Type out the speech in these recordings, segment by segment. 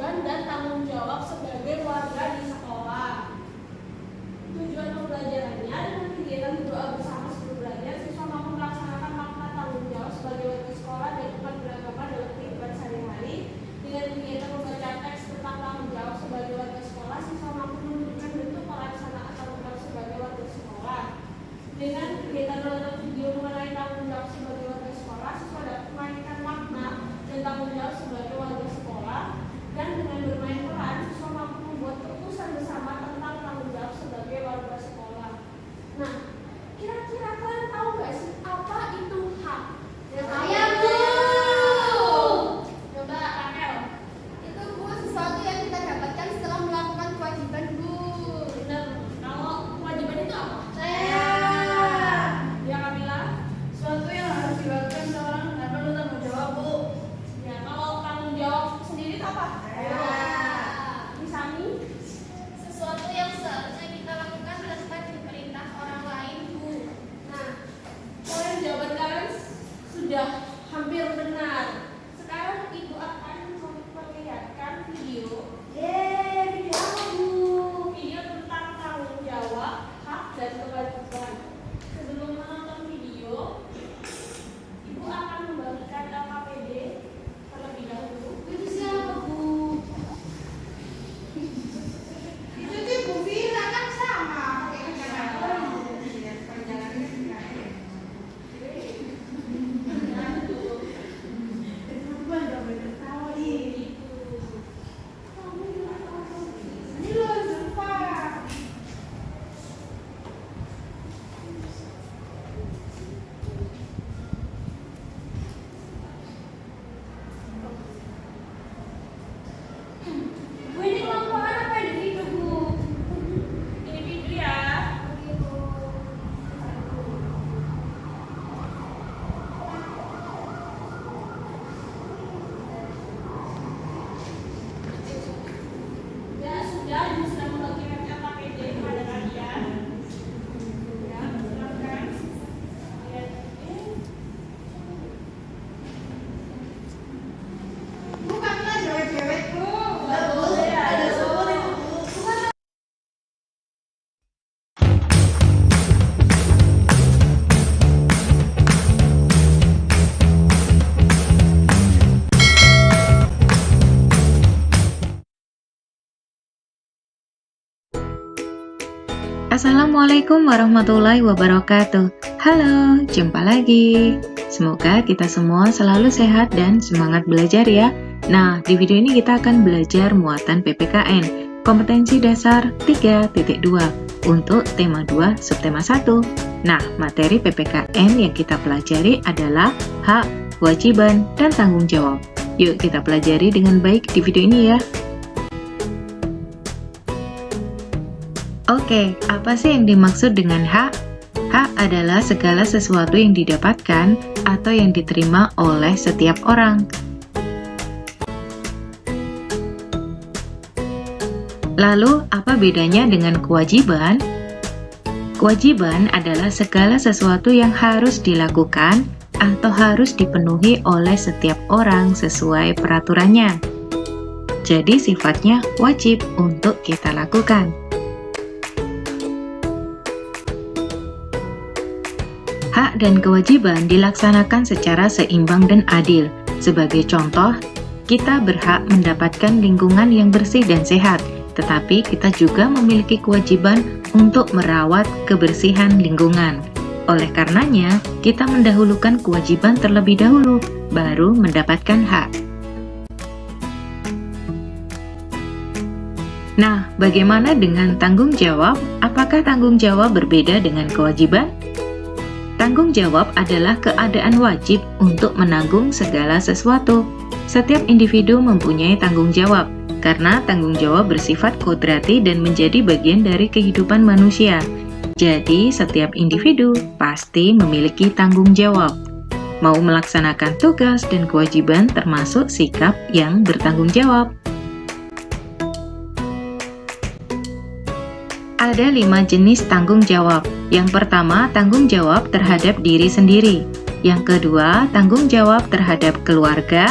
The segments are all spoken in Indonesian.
kewajiban dan tanggung jawab sebagai warga di sekolah. Tujuan pembelajarannya dengan kegiatan berdoa bersama sebelum belajar, siswa mampu melaksanakan makna tanggung jawab sebagai warga sekolah dan umat beragama dalam kehidupan sehari-hari. Dengan kegiatan membaca teks tentang tanggung jawab sebagai warga sekolah, siswa mampu menunjukkan bentuk pelaksanaan tanggung jawab sebagai warga sekolah. Dengan kegiatan menonton video mengenai tanggung jawab sebagai warga sekolah, siswa dapat memainkan makna dan tanggung jawab sebagai warga sekolah. Dan dengan bermain peran, siswa mampu membuat keputusan bersama tentang tanggung jawab sebagai warga sekolah. Nah, kira-kira kalian tahu nggak sih apa itu hak? Saya Bu. Coba Rakel. Itu Bu, sesuatu yang kita dapatkan setelah melakukan kewajiban Bu. Benar. Kalau kewajiban itu apa? Saya. Ya Kamila. Sesuatu yang harus dilakukan seorang dan perlu tanggung jawab Bu. Ya, kalau tanggung jawab sendiri itu apa? Saya. Misani. Sesuatu yang seharusnya kita lakukan tanpa diperintah orang lain Bu. Nah, kalian jawaban kalian sudah hampir benar. Sekarang ibu akan memperlihatkan video. Yeay, video apa Bu? Video tentang tanggung jawab, hak dan kewajiban. Sebelum menonton video, ibu akan membagikan LKPD terlebih dahulu. Itu siapa Bu? Itu tuh Bu Vira kan sama pakai kacamata. Ini loh Zulfa. Bu, ini kelompokan apa yang di situ Bu? Ini video ya. Oke Bu. Ya sudah, ibu sudah membagikan LKPD kepada kalian. Ya, silakan. Lihat ini. Bu, Kamila cewek-cewek Bu. Nggak boleh, ada soal itu, Bu. Assalamualaikum warahmatullahi wabarakatuh. Halo, jumpa lagi. Semoga kita semua selalu sehat dan semangat belajar ya. Nah, di video ini kita akan belajar muatan PPKN, kompetensi dasar 3.2 untuk tema 2 subtema 1. Nah, materi PPKN yang kita pelajari adalah hak, kewajiban, dan tanggung jawab. Yuk kita pelajari dengan baik di video ini ya. Oke, apa sih yang dimaksud dengan hak? Hak adalah segala sesuatu yang didapatkan atau yang diterima oleh setiap orang. Lalu, apa bedanya dengan kewajiban? Kewajiban adalah segala sesuatu yang harus dilakukan atau harus dipenuhi oleh setiap orang sesuai peraturannya. Jadi, sifatnya wajib untuk kita lakukan. Hak dan kewajiban dilaksanakan secara seimbang dan adil. Sebagai contoh, kita berhak mendapatkan lingkungan yang bersih dan sehat, tetapi kita juga memiliki kewajiban untuk merawat kebersihan lingkungan. Oleh karenanya, kita mendahulukan kewajiban terlebih dahulu, baru mendapatkan hak. Nah, bagaimana dengan tanggung jawab? Apakah tanggung jawab berbeda dengan kewajiban? Tanggung jawab adalah keadaan wajib untuk menanggung segala sesuatu. Setiap individu mempunyai tanggung jawab, karena tanggung jawab bersifat kodrati dan menjadi bagian dari kehidupan manusia. Jadi, setiap individu pasti memiliki tanggung jawab. Mau melaksanakan tugas dan kewajiban termasuk sikap yang bertanggung jawab. Ada 5 jenis tanggung jawab. Yang pertama, tanggung jawab terhadap diri sendiri. Yang kedua, tanggung jawab terhadap keluarga.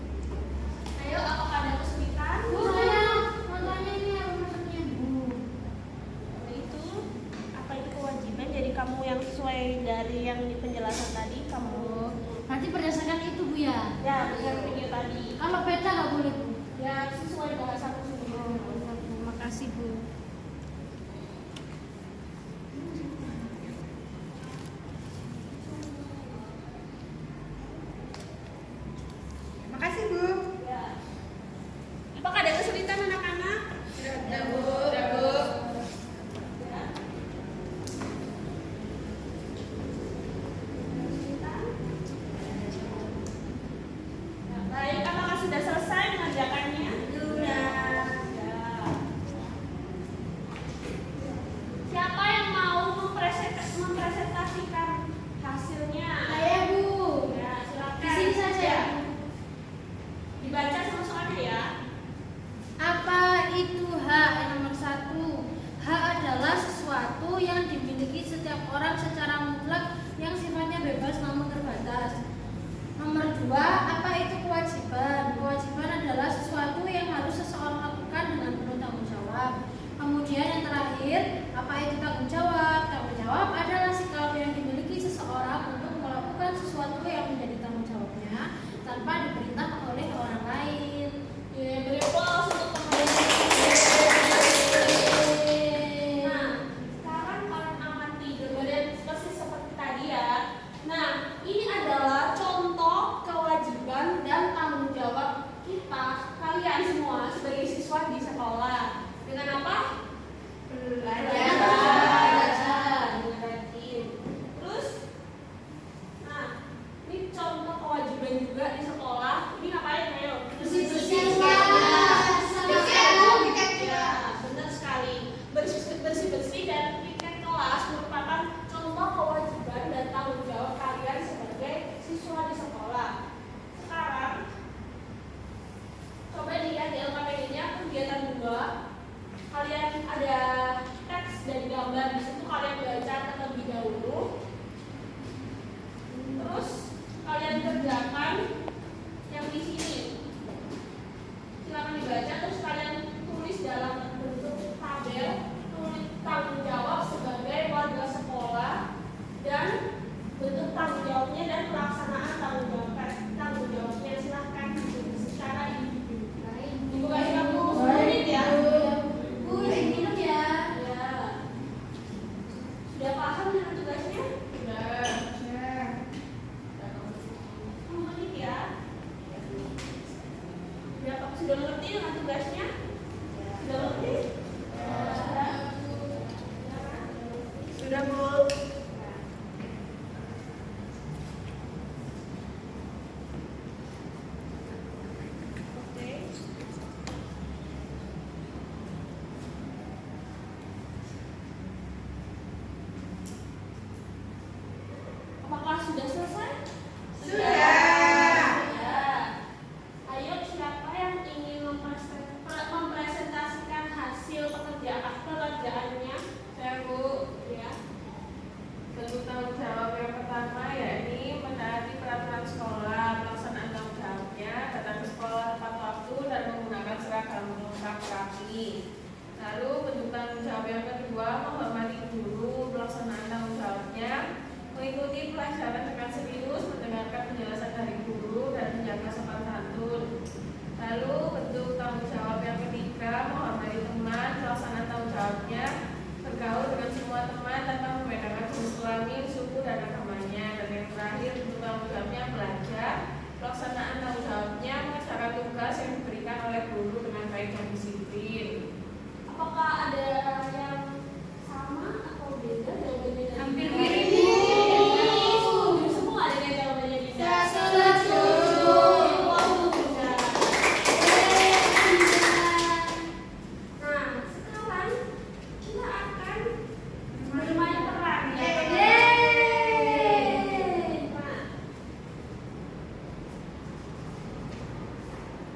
Ya, sesuai bahasa sebelumnya. Terima kasih Bu. Terima kasih Bu. Ya. Apakah ada kesulitan anak-anak? Sudah Bu. Sudah Bu. Ya. Ya, baik, apakah sudah selesai mengerjakannya? Sudah. Ya. Siapa yang mau mempresentasikan hasilnya? Saya Bu. Ya, silakan. Di sini saja. Ya. Dibaca sama soalnya ya. Apa itu hak? Nomor 1. Hak adalah sesuatu yang dimiliki setiap orang secara mutlak yang sifatnya bebas namun terbatas. Nomor 2, apa itu kewajiban? Kewajiban adalah sesuatu yang harus seseorang lakukan dengan penuh tanggung jawab. Kemudian yang terakhir, apa itu tanggung jawab? Tanggung jawab adalah sikap yang dimiliki seseorang untuk melakukan sesuatu yang menjadi tanggung jawabnya tanpa diperintah oleh orang lain. Ya, beri aplaus untuk teman-teman. Nah, sekarang kalian amati gambaran persis seperti tadi ya. Nah, ini adalah contoh kewajiban dan tanggung jawab kita, kalian semua sebagai siswa di sekolah. Dengan apa? Belajar. Dengan rajin. Terus, nah, ini contoh kewajiban juga di sekolah. Ini ngapain, ayo? Bersih-bersih. Ya, benar sekali. Bersih-bersih dan piket kelas merupakan contoh kewajiban dan tanggung jawab kalian sebagai siswa di sekolah. Sekarang, coba lihat di LKPD-nya kegiatan 2. Kalian ada teks dan gambar di situ, kalian baca terlebih dahulu. Terus kalian kerjakan yang di sini. Silakan dibaca, terus kalian tulis dalam bentuk tabel, tulis tanggung jawab sebagai warga sekolah dan bentuk tanggung jawabnya dan pelaksanaan tanggung jawabnya. Silahkan ditulis secara individu. Ibu kasih waktu 10 menit ya. Bu, minum ya. Ya. Sudah paham dengan tugasnya? Sudah. 10 menit ya. Sudah mengerti dengan tugasnya? Sudah mengerti? Sudah Bu. Oke. Apakah sudah selesai? Sudah. Ya. Ayo, siapa yang ingin mempresentasikan hasil pekerjaannya? Saya Bu. Ya. Bentuk tanggung jawab yang pertama yakni menaati peraturan sekolah, pelaksanaan tanggung jawabnya, datang ke sekolah tepat waktu dan menggunakan seragam lengkap rapi. Lalu bentuk tanggung jawab yang kedua menghormati guru, pelaksanaan tanggung jawabnya, mengikuti pelajaran dengan serius, mendengarkan penjelasan dari guru dan menjaga sopan santun. Lalu bentuk tanggung jawab yang ketiga menghormati teman, pelaksanaan tanggung jawabnya, bergaul dengan semua teman tanpa membedakan jenis kelamin, suku dan agamanya. Dan yang terakhir bentuk tanggung jawabnya belajar, pelaksanaan tanggung jawabnya mengerjakan tugas yang diberikan oleh guru dengan baik dan disiplin. Apakah ada yang sama atau beda jawabannya? Hampir mirip. mirip. Semua ada yang jawabannya beda. Setuju. Nah, sekarang kita akan bermain peran ya. Nah,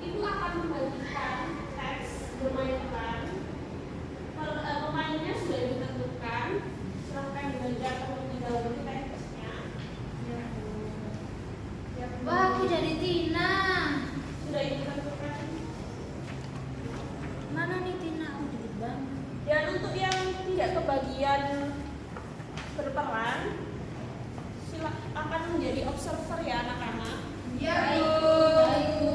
Ibu akan membagikan teks bermain peran. Pemainnya sudah ditentukan. Silahkan dibaca terlebih dahulu teksnya. Wah, aku jadi Tina. Sudah ditentukan. Mana nih Tina? Aku dikit banget. Dan untuk yang tidak kebagian berperan, akan menjadi observer ya anak-anak. Ya Baik, Bu. baik, Bu.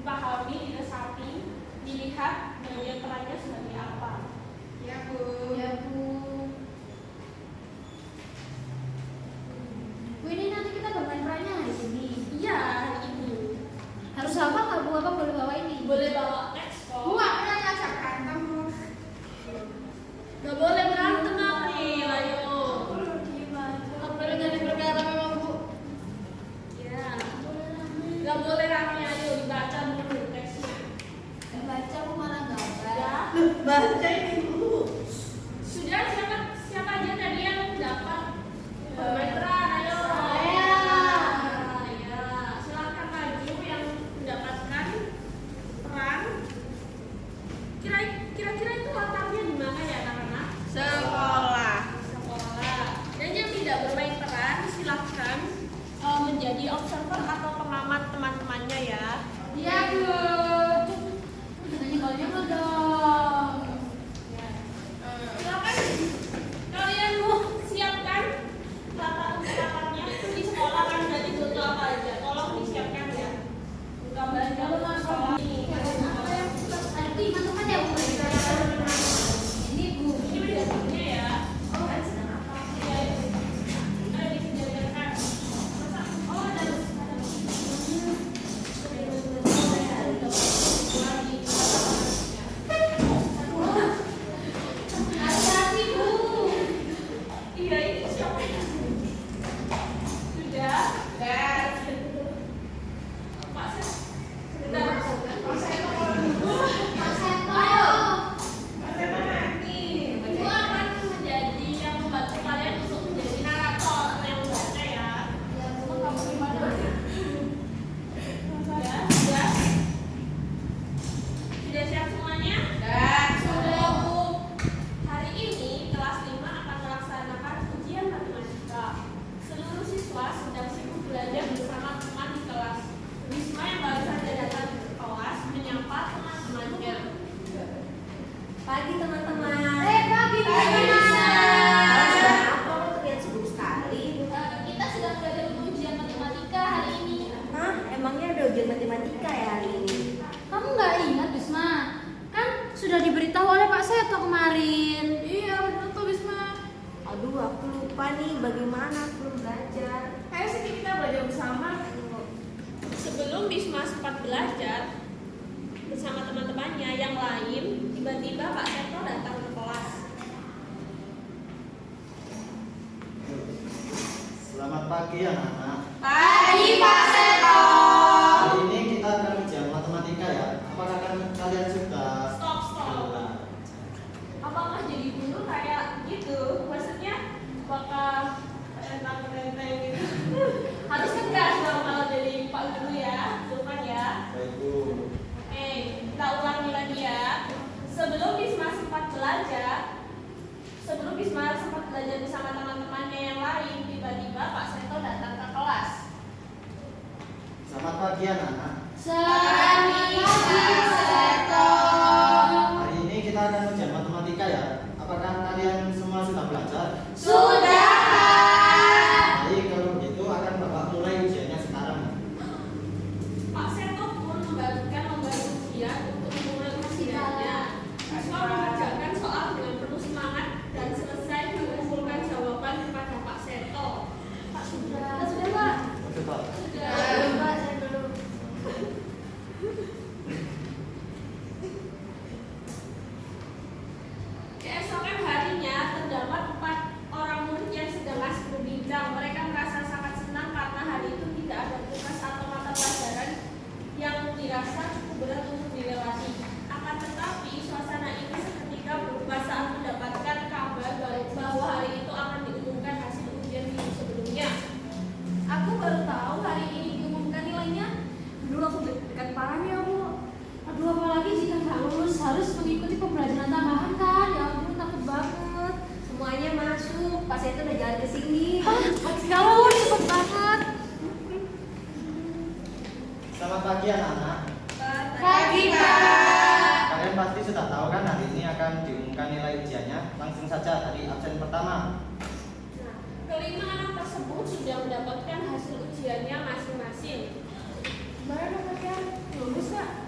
dipahami, diresapi, dilihat bagian perannya sebagai apa. Ya Bu. Ya Bu. Bu, ini nanti kita bermain perannya hari ini. Iya, hari ini. Harus hafal nggak Bu? Apa boleh bawa ini? Boleh bawa teks kok. Bu, aku yang ngajak berantem Bu. Nggak boleh berantem April, ayo. Nggak boleh jadi perkara memang Bu. Ya. Nggak boleh rame, ayo dibaca dulu teksnya. Baca Bu malah gambar. Ya. Baca ini Bu. Sudah siapa aja tadi yang dapat bermain peran, ayo. Saya. Ya, silakan maju yang mendapatkan peran. Kira-kira itu latarnya di mana ya anak-anak? Sekolah. Sekolah. Dan yang tidak bermain peran silahkan menjadi observer atau pengamat teman-temannya ya. Iya Bu. Kita nyekolahnya lo dong. Silakan kalian mau siapkan latarnya itu di sekolah kan jadi butuh apa aja. Tolong disiapkan ya. Gambar sekolah ini. Nanti masukkan ya Bu. Ini Bu. Ini videonya ya. Oh, kan sedang apa? Ya, ada disediakan. Oh, ada. Hati-hati Bu. Iya, ini siapa? Sudah? Dan Pak Seth. Sebentar. Pak Seth. Mas Seto. Ibu akan menjadi yang membantu kalian untuk menjadi narator yang membaca ya. Ya Bu. Kamu gimana? Sudah? Sudah siap semuanya? dan Sudah Bu. Hari ini kelas 5 akan melaksanakan ujian matematika. Seluruh siswa sedang sibuk belajar bersama teman di kelas. Wisma yang baru saja datang ke kelas menyapa teman-temannya. Pagi teman-teman. Pagi Bu. Apa terlihat sibuk sekali? Kita sedang belajar untuk ujian matematika hari ini. Hah? Emangnya ada ujian matematika ya hari ini? Kamu nggak ingat Bisma? Kan sudah diberitahu oleh Pak Seto kemarin. iya betul tuh Bisma. Aduh, aku lupa nih bagaimana aku belum belajar. Ayo sini kita belajar bersama. Sebelum Bisma sempat belajar bersama teman-temannya yang lain, tiba-tiba Pak Seto datang ke kelas. Selamat pagi anak-anak. Pagi Pak Seto. Hari ini kita akan ujian matematika ya. Apakah kalian sudah? Stop. Apakah jadi guru kayak gitu? Maksudnya apakah rentang-rentang gitu? Harus tegas dong kalau jadi Pak Guru ya, Sultan ya. Baik Bu. Kita ulangi lagi ya. Sebelum Bisma sempat belajar bersama teman-temannya yang lain, tiba-tiba Pak Seto datang ke kelas. Selamat pagi anak-anak. Selamat pagi Pak Seto. Hari ini kita akan ujian matematika ya. Apakah kalian semua sudah belajar? Sudah. Baik, kalau begitu akan Bapak mulai ujiannya sekarang. Pak Seto pun membagikan lembar ujian untuk memulai ujiannya. Siswa mengerjakan soal dengan penuh semangat dan selesai mengumpulkan jawaban kepada Pak Seto. Pak sudah Pak. Coba. Sudah. Pak, saya dulu. Keesokan harinya terdapat 4 orang murid yang sedang asik berbincang. Mereka merasa sangat senang karena hari itu tidak ada tugas atau mata pelajaran yang dirasa cukup berat untuk dilewati. Akan tetapi suasana ini seketika berubah saat mendapatkan kabar bahwa hari itu akan diumumkan hasil ujian minggu sebelumnya. Aku baru tahu hari ini diumumkan nilainya. Dulu aku deg-degan parah ya Bu. Aduh, apalagi jika nggak lulus harus mengikuti pembelajaran tambahan kan? Ya ampun, takut banget. Semuanya masuk. Pak Seto udah jalan ke sini. Kamu cepet banget. Selamat pagi anak-anak. Pagi Pak. Kalian pasti sudah tahu kan hari ini akan diumumkan nilai ujiannya. Langsung saja dari absen pertama. Nah, kelima anak tersebut sudah mendapatkan hasil ujiannya masing-masing. Gimana dong kalian? Lulus nggak?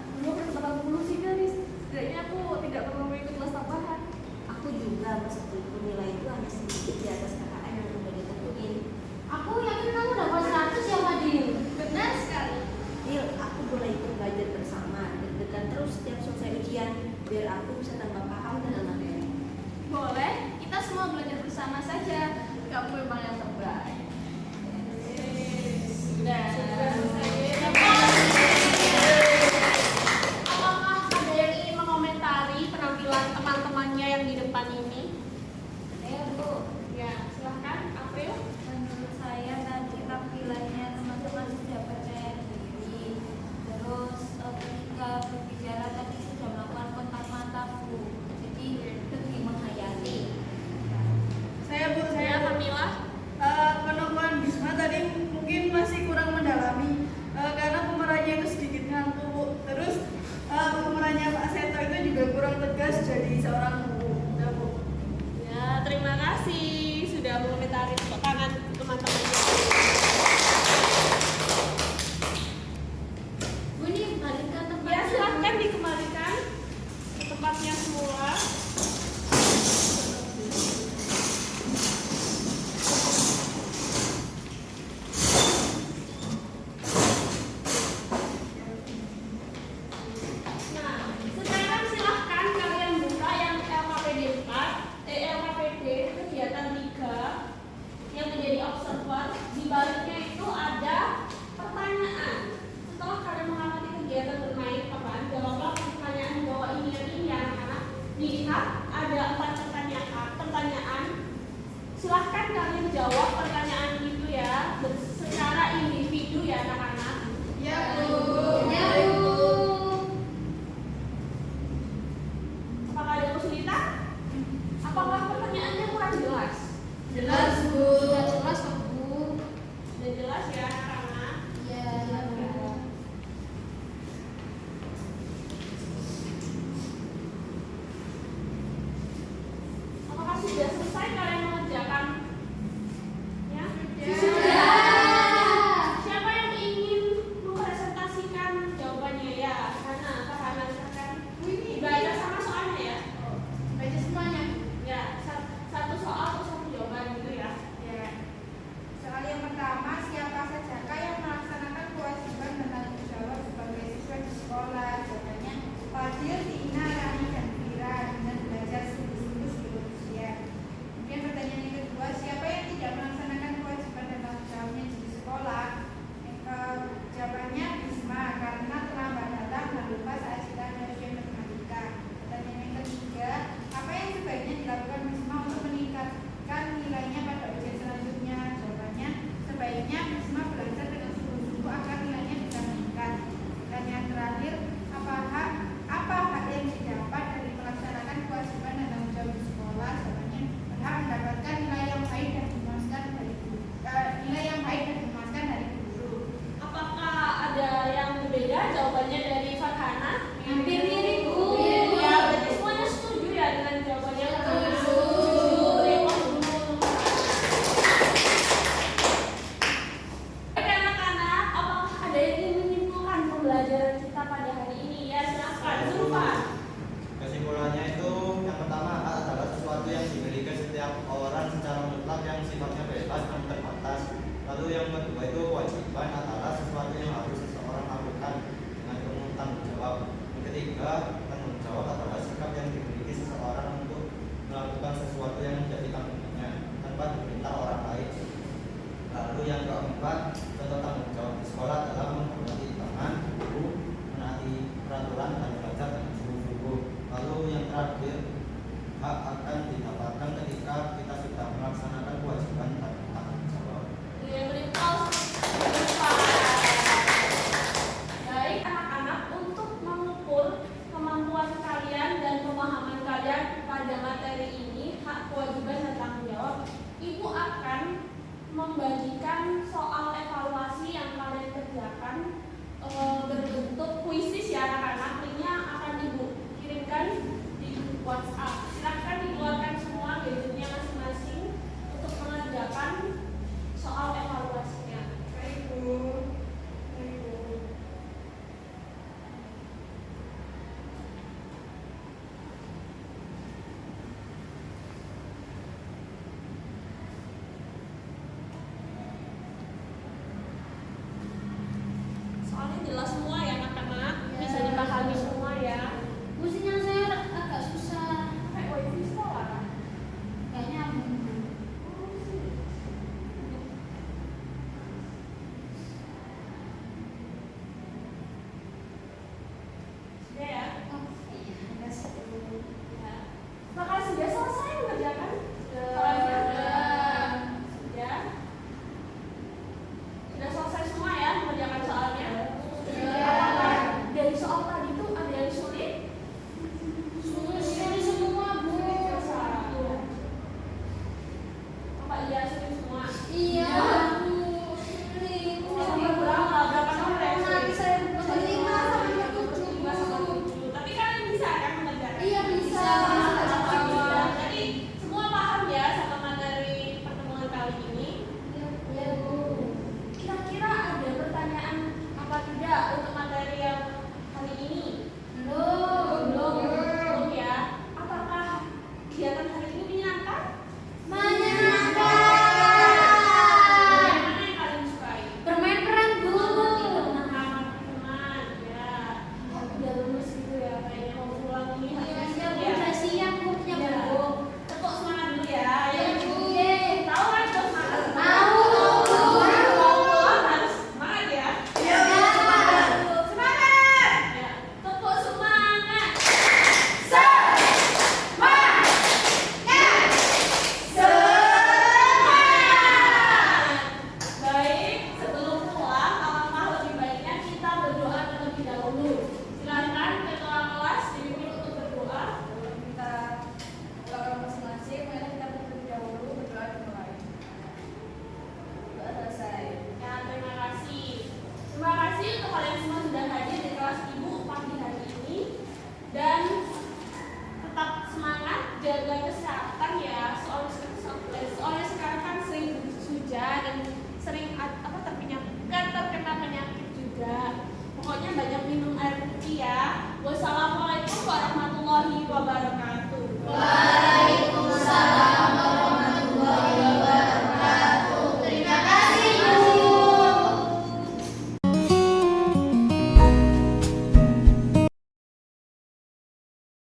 seorang guru. Udah, Bu. Ya, terima kasih sudah mengomentari